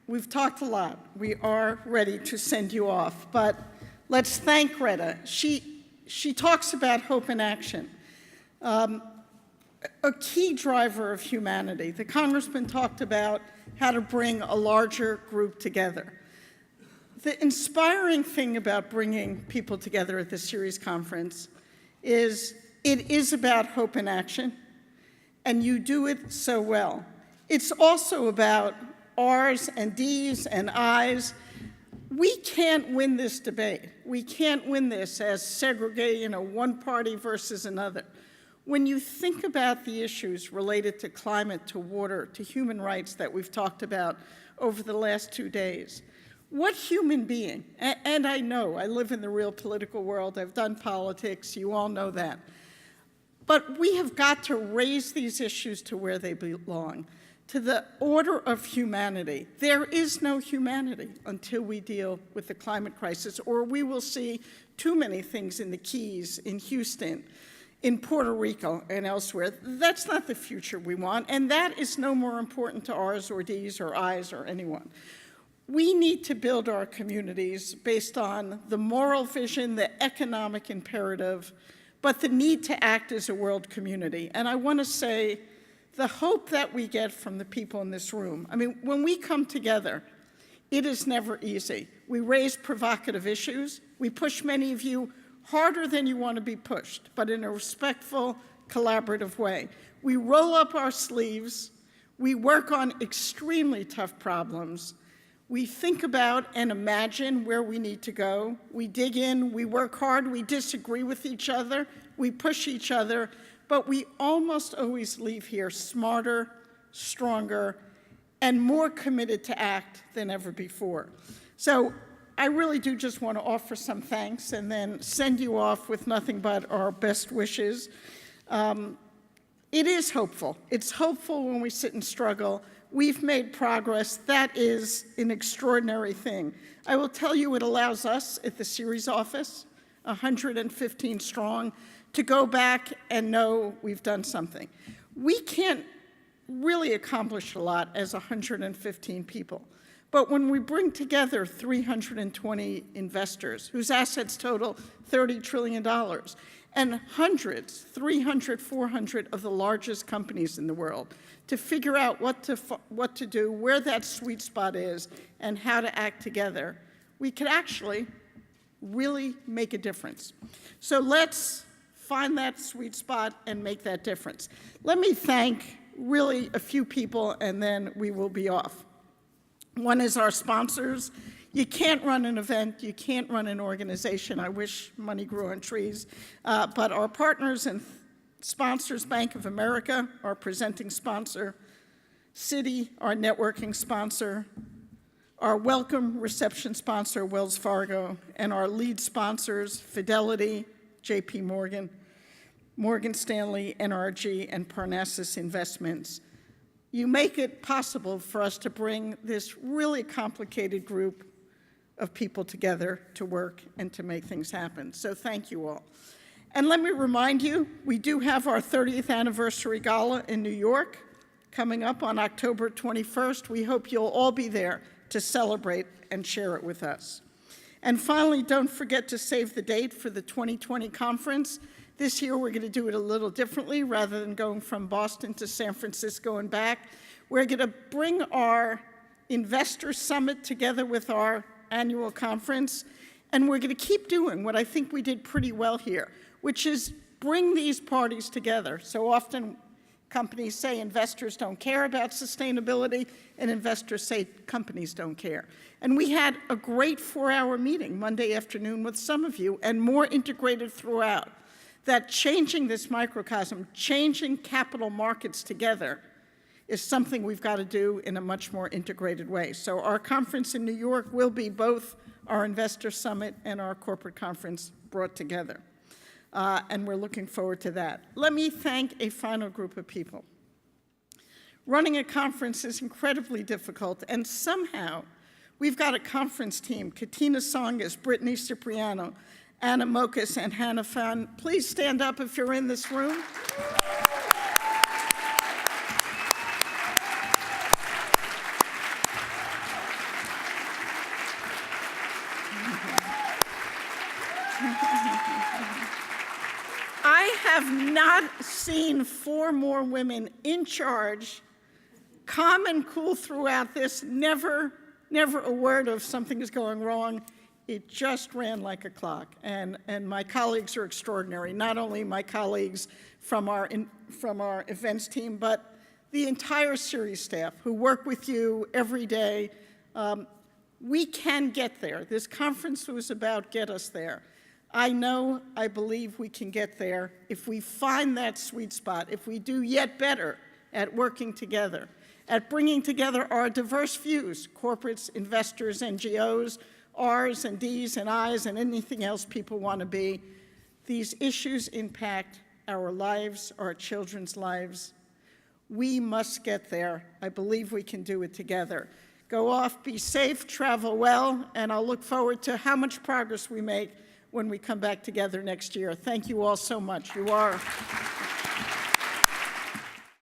we've talked a lot. We are ready to send you off, but let's thank Greta. She talks about hope in action, a key driver of humanity. The Congressman talked about how to bring a larger group together. The inspiring thing about bringing people together at the Ceres Conference is it is about hope in action, and you do it so well. It's also about R's and D's and I's. We can't win this debate. We can't win this as segregate, one party versus another. When you think about the issues related to climate, to water, to human rights that we've talked about over the last 2 days, what human being, and I know, I live in the real political world, I've done politics, you all know that, but we have got to raise these issues to where they belong, to the order of humanity. There is no humanity until we deal with the climate crisis, or we will see too many things in the Keys, in Houston, in Puerto Rico, and elsewhere. That's not the future we want, and that is no more important to R's or D's or I's or anyone. We need to build our communities based on the moral vision, the economic imperative, but the need to act as a world community. And I want to say, the hope that we get from the people in this room, when we come together, it is never easy. We raise provocative issues. We push many of you harder than you want to be pushed, but in a respectful, collaborative way. We roll up our sleeves. We work on extremely tough problems. We think about and imagine where we need to go. We dig in, we work hard, we disagree with each other, we push each other, but we almost always leave here smarter, stronger, and more committed to act than ever before. So I really do just want to offer some thanks and then send you off with nothing but our best wishes. It is hopeful. It's hopeful when we sit and struggle. We've made progress. That is an extraordinary thing. I will tell you, it allows us at the Ceres office, 115 strong, to go back and know we've done something. We can't really accomplish a lot as 115 people. But when we bring together 320 investors whose assets total $30 trillion and hundreds, 300, 400 of the largest companies in the world, to figure out what to do, where that sweet spot is, and how to act together, we could actually really make a difference. So let's find that sweet spot and make that difference. Let me thank really a few people, and then we will be off. One is our sponsors. You can't run an event, you can't run an organization. I wish money grew on trees. But our partners and sponsors, Bank of America, our presenting sponsor, Citi, our networking sponsor, our welcome reception sponsor, Wells Fargo, and our lead sponsors, Fidelity, JP Morgan, Morgan Stanley, NRG, and Parnassus Investments. You make it possible for us to bring this really complicated group of people together to work and to make things happen. So thank you all. And let me remind you, we do have our 30th anniversary gala in New York coming up on October 21st. We hope you'll all be there to celebrate and share it with us. And finally, don't forget to save the date for the 2020 conference. This year, we're going to do it a little differently. Rather than going from Boston to San Francisco and back, we're going to bring our investor summit together with our annual conference, and we're going to keep doing what I think we did pretty well here, which is bring these parties together. So often, companies say investors don't care about sustainability, and investors say companies don't care. And we had a great 4-hour meeting Monday afternoon with some of you, and more integrated throughout, that changing this microcosm, changing capital markets together, is something we've got to do in a much more integrated way. So our conference in New York will be both our investor summit and our corporate conference brought together. And we're looking forward to that. Let me thank a final group of people. Running a conference is incredibly difficult, and somehow we've got a conference team: Katina Songas, Brittany Cipriano, Anna Mokas, and Hannah Fan. Please stand up if you're in this room. I have not seen 4 more women in charge, calm and cool throughout this, never a word of something is going wrong. It just ran like a clock, and my colleagues are extraordinary. Not only my colleagues from our events team, but the entire series staff who work with you every day. We can get there. This conference was about get us there. I believe we can get there if we find that sweet spot, if we do yet better at working together, at bringing together our diverse views, corporates, investors, NGOs, R's and D's and I's and anything else people want to be. These issues impact our lives, our children's lives. We must get there. I believe we can do it together. Go off, be safe, travel well, and I'll look forward to how much progress we make when we come back together next year. Thank you all so much. You are